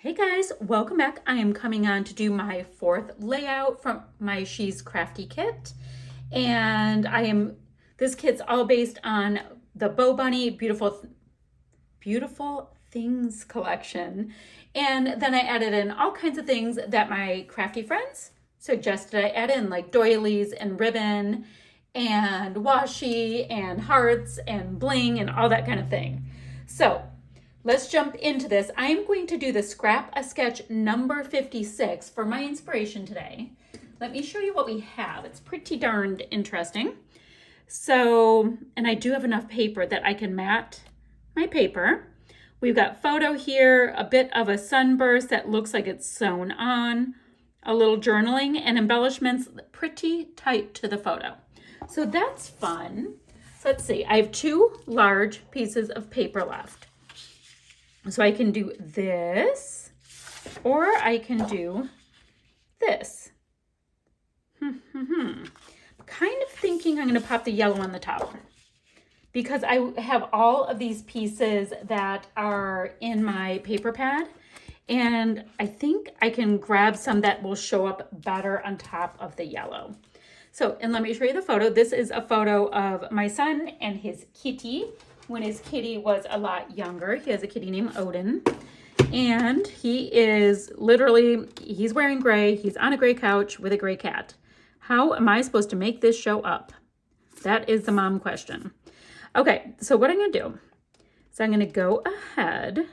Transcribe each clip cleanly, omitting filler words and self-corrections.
Hey guys, welcome back. I am coming on to do my fourth layout from my She's Crafty kit. And this kit's all based on the Bow Bunny Beautiful Things collection. And then I added in all kinds of things that my crafty friends suggested I add in, like doilies and ribbon and washi and hearts and bling and all that kind of thing. So let's jump into this. I'm going to do the Scrap a Sketch number 56 for my inspiration today. Let me show you what we have. It's pretty darned interesting. So, and I do have enough paper that I can mat my paper. We've got photo here, a bit of a sunburst that looks like it's sewn on, a little journaling, and embellishments pretty tight to the photo. So that's fun. So let's see, I have two large pieces of paper left. So I can do this, or I can do this. Kind of thinking I'm going to pop the yellow on the top because I have all of these pieces that are in my paper pad, and I think I can grab some that will show up better on top of the yellow. So, and let me show you the photo. This is a photo of my son and his kitty when his kitty was a lot younger. He has a kitty named Odin, and he's wearing gray. He's on a gray couch with a gray cat. How am I supposed to make this show up? That is the mom question. Okay, so what I'm going to do is I'm going to go ahead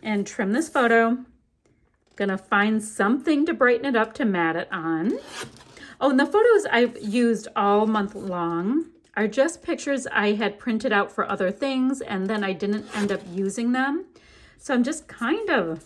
and trim this photo. Going to find something to brighten it up to mat it on. Oh, and the photos I've used all month long are just pictures I had printed out for other things, and then I didn't end up using them. So I'm just kind of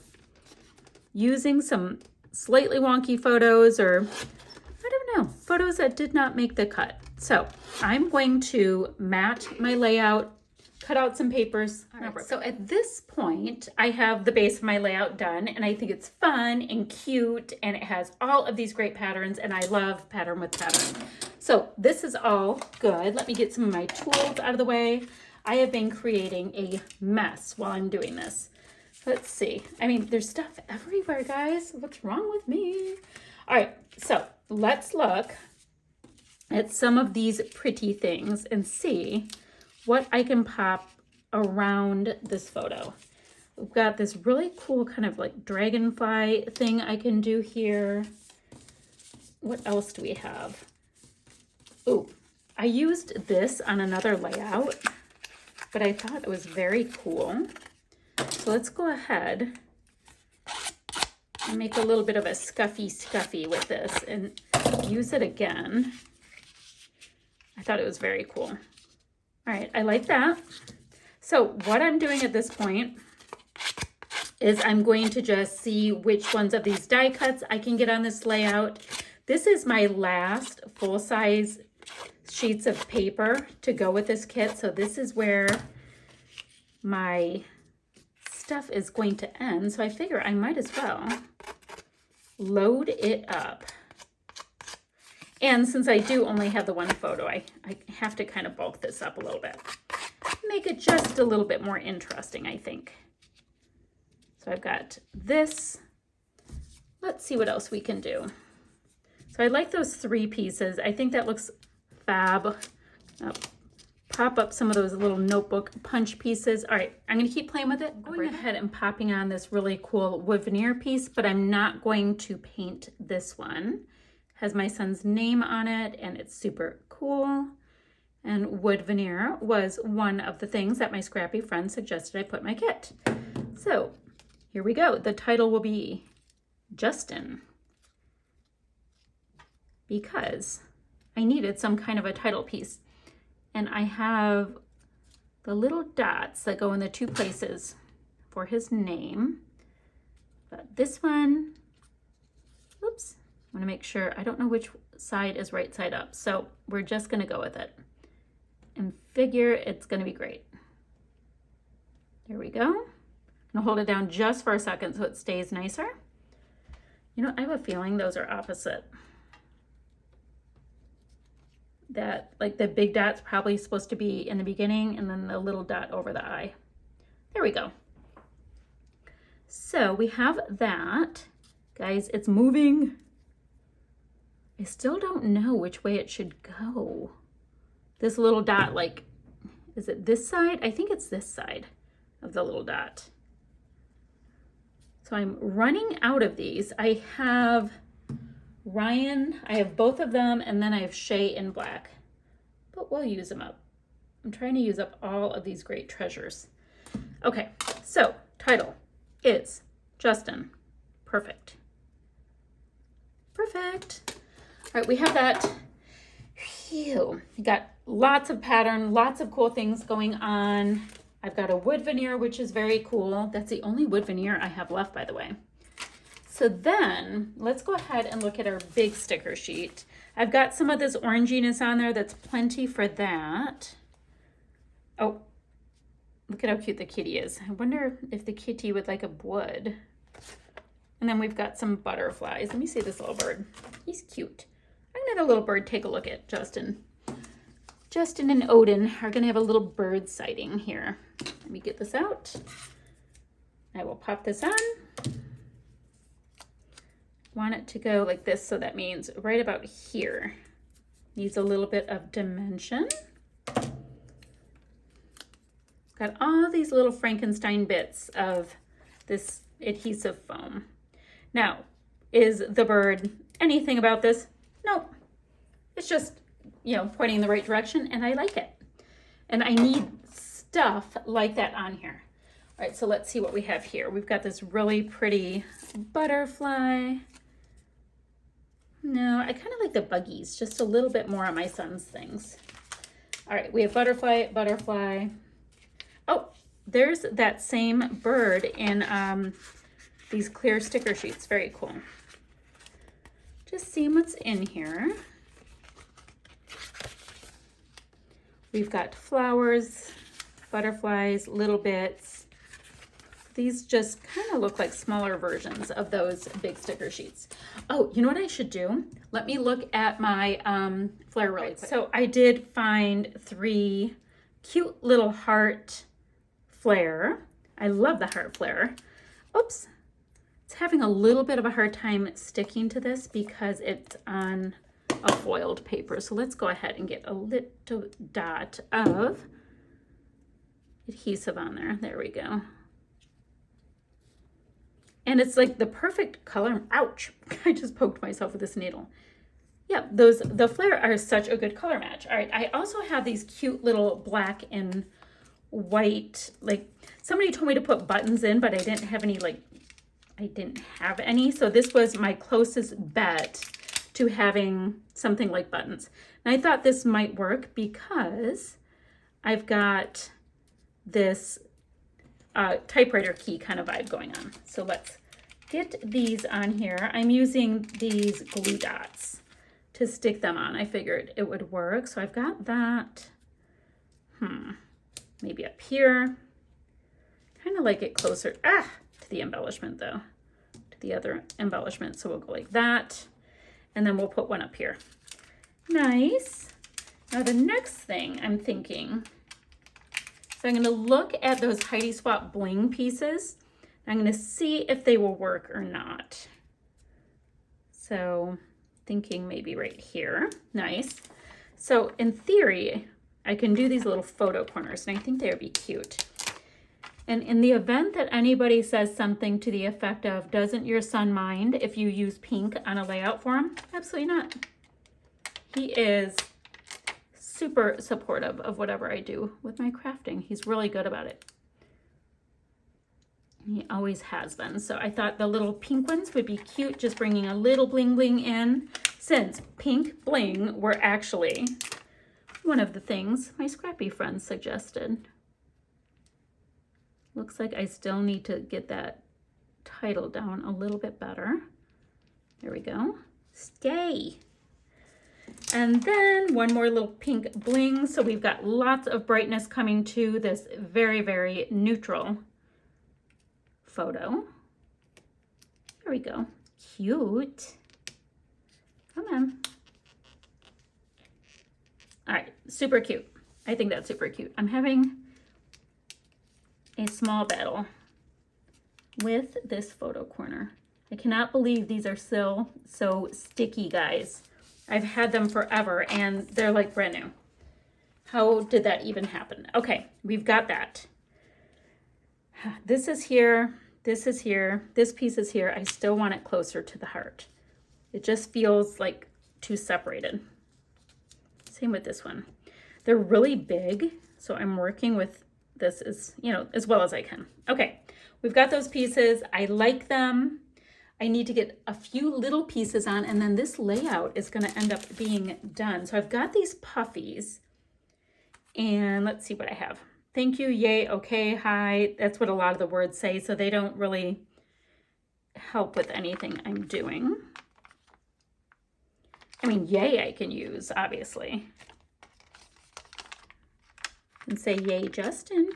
using some slightly wonky photos, or I don't know, photos that did not make the cut. So I'm going to mat my layout, cut out some papers. All right, so at this point, I have the base of my layout done, and I think it's fun and cute, and it has all of these great patterns, and I love pattern with pattern. So this is all good. Let me get some of my tools out of the way. I have been creating a mess while I'm doing this. Let's see. I mean, there's stuff everywhere, guys. What's wrong with me? All right, so let's look at some of these pretty things and see what I can pop around this photo. We've got this really cool kind of like dragonfly thing I can do here. What else do we have? Oh, I used this on another layout, but I thought it was very cool. So let's go ahead and make a little bit of a scuffy with this and use it again. I thought it was very cool. All right, I like that. So what I'm doing at this point is I'm going to just see which ones of these die cuts I can get on this layout. This is my last full-size sheets of paper to go with this kit. So this is where my stuff is going to end. So I figure I might as well load it up. And since I do only have the one photo, I have to kind of bulk this up a little bit. Make it just a little bit more interesting, I think. So I've got this. Let's see what else we can do. So I like those three pieces. I think that looks fab. I'll pop up some of those little notebook punch pieces. All right, I'm going to keep playing with it. Going ahead and popping on this really cool wood veneer piece, but I'm not going to paint this one. Has my son's name on it, and it's super cool. And wood veneer was one of the things that my scrappy friend suggested I put in my kit. So here we go. The title will be Justin, because I needed some kind of a title piece. And I have the little dots that go in the two places for his name. But this one, oops, I want to make sure, I don't know which side is right side up. So we're just going to go with it and figure it's going to be great. There we go. I'm going to hold it down just for a second so it stays nicer. You know, I have a feeling those are opposite. That, like, the big dot's probably supposed to be in the beginning, and then the little dot over the eye. There we go. So we have that. Guys, it's moving. I still don't know which way it should go. This little dot, like, is it this side? I think it's this side of the little dot. So I'm running out of these. I have Ryan, I have both of them, and then I have Shay in black. But we'll use them up. I'm trying to use up all of these great treasures. Okay, so title is Justin. Perfect. Perfect. All right, we have that. Phew. We got lots of pattern, lots of cool things going on. I've got a wood veneer, which is very cool. That's the only wood veneer I have left, by the way. So then let's go ahead and look at our big sticker sheet. I've got some of this oranginess on there. That's plenty for that. Oh, look at how cute the kitty is. I wonder if the kitty would like a wood. And then we've got some butterflies. Let me see this little bird. He's cute. I'm gonna have a little bird take a look at Justin. Justin and Odin are gonna have a little bird sighting here. Let me get this out. I will pop this on. Want it to go like this, so that means right about here. Needs a little bit of dimension. Got all these little Frankenstein bits of this adhesive foam. Now, is the bird anything about this? Nope. It's just, you know, pointing in the right direction, and I like it. And I need stuff like that on here. All right, so let's see what we have here. We've got this really pretty butterfly. No, I kind of like the buggies, just a little bit more on my son's things. All right, we have butterfly, butterfly. Oh, there's that same bird in these clear sticker sheets. Very cool. Just seeing what's in here. We've got flowers, butterflies, little bits. These just kind of look like smaller versions of those big sticker sheets. Oh, you know what I should do? Let me look at my flare really quick. So I did find 3 cute little heart flare. I love the heart flare. Oops, it's having a little bit of a hard time sticking to this because it's on a foiled paper. So let's go ahead and get a little dot of adhesive on there. There we go. And it's like the perfect color. Ouch, I just poked myself with this needle. Yeah, the flare are such a good color match. All right, I also have these cute little black and white, like somebody told me to put buttons in, but I didn't have any, so this was my closest bet to having something like buttons. And I thought this might work because I've got this typewriter key kind of vibe going on. So let's get these on here. I'm using these glue dots to stick them on. I figured it would work. So I've got that. Maybe up here. Kind of like it closer to the embellishment though, to the other embellishment. So we'll go like that. And then we'll put one up here. Nice. Now the next thing I'm thinking, so I'm going to look at those Heidi Swap bling pieces. I'm going to see if they will work or not. So thinking maybe right here. Nice. So in theory, I can do these little photo corners, and I think they would be cute. And in the event that anybody says something to the effect of, doesn't your son mind if you use pink on a layout for him? Absolutely not. He is super supportive of whatever I do with my crafting. He's really good about it. He always has been. So I thought the little pink ones would be cute, just bringing a little bling bling in, since pink bling were actually one of the things my scrappy friends suggested. Looks like I still need to get that title down a little bit better. There we go. Stay. And then one more little pink bling. So we've got lots of brightness coming to this very, very neutral photo. There we go. Cute. Come on. All right, super cute. I think that's super cute. I'm having a small battle with this photo corner. I cannot believe these are still so sticky, guys. I've had them forever and they're like brand new. How did that even happen? Okay, we've got that. This is here, this is here, this piece is here. I still want it closer to the heart. It just feels like too separated. Same with this one. They're really big, so I'm working with this as, as well as I can. Okay, we've got those pieces. I like them. I need to get a few little pieces on, and then this layout is going to end up being done. So I've got these puffies, and let's see what I have. Thank you, yay, okay, hi. That's what a lot of the words say, so they don't really help with anything I'm doing. I mean, yay I can use, obviously. And say, yay, Justin.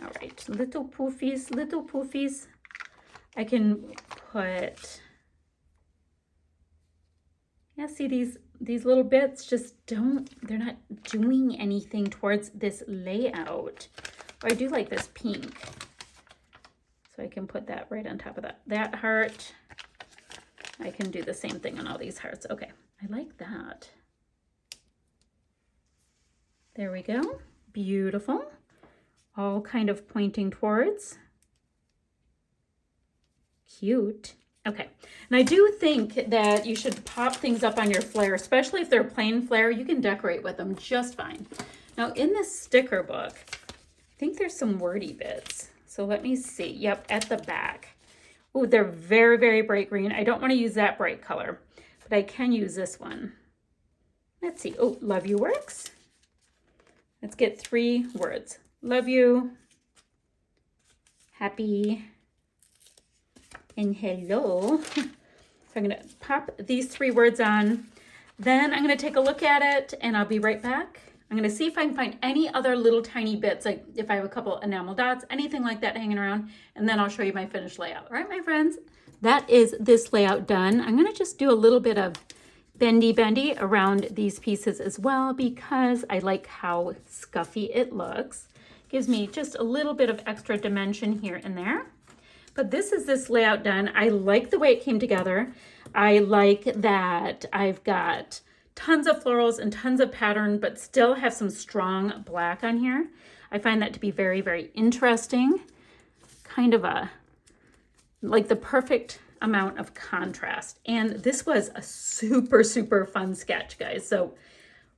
All right, little poofies, little poofies. I can put, yeah, see these little bits just they're not doing anything towards this layout. Oh, I do like this pink. So I can put that right on top of that heart. I can do the same thing on all these hearts. Okay, I like that. There we go. Beautiful. All kind of pointing towards. Cute. Okay, and I do think that you should pop things up on your flare, especially if they're plain flare. You can decorate with them just fine. Now in this sticker book, I think there's some wordy bits. So let me see. Yep, at the back. Oh, they're very, very bright green. I don't want to use that bright color, but I can use this one. Let's see. Oh, love you works. Let's get 3 words. Love you, happy, and hello. So I'm gonna pop these 3 words on. Then I'm gonna take a look at it and I'll be right back. I'm gonna see if I can find any other little tiny bits, like if I have a couple enamel dots, anything like that hanging around, and then I'll show you my finished layout. All right, my friends, that is this layout done. I'm gonna just do a little bit of bendy around these pieces as well because I like how scuffy it looks. Gives me just a little bit of extra dimension here and there. But this is this layout done. I like the way it came together. I like that I've got tons of florals and tons of pattern, but still have some strong black on here. I find that to be very, very interesting. Kind of like the perfect amount of contrast. And this was a super, super fun sketch, guys. So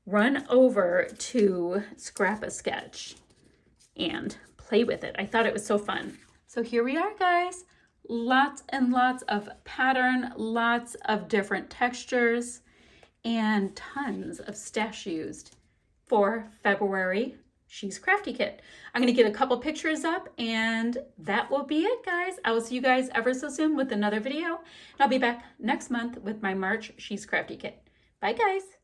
run over to Scrap a Sketch and play with it. I thought it was so fun. So here we are, guys. Lots and lots of pattern, lots of different textures, and tons of stash used for February She's Crafty kit. I'm going to get a couple pictures up, and that will be it, guys. I will see you guys ever so soon with another video. And I'll be back next month with my March She's Crafty kit. Bye, guys.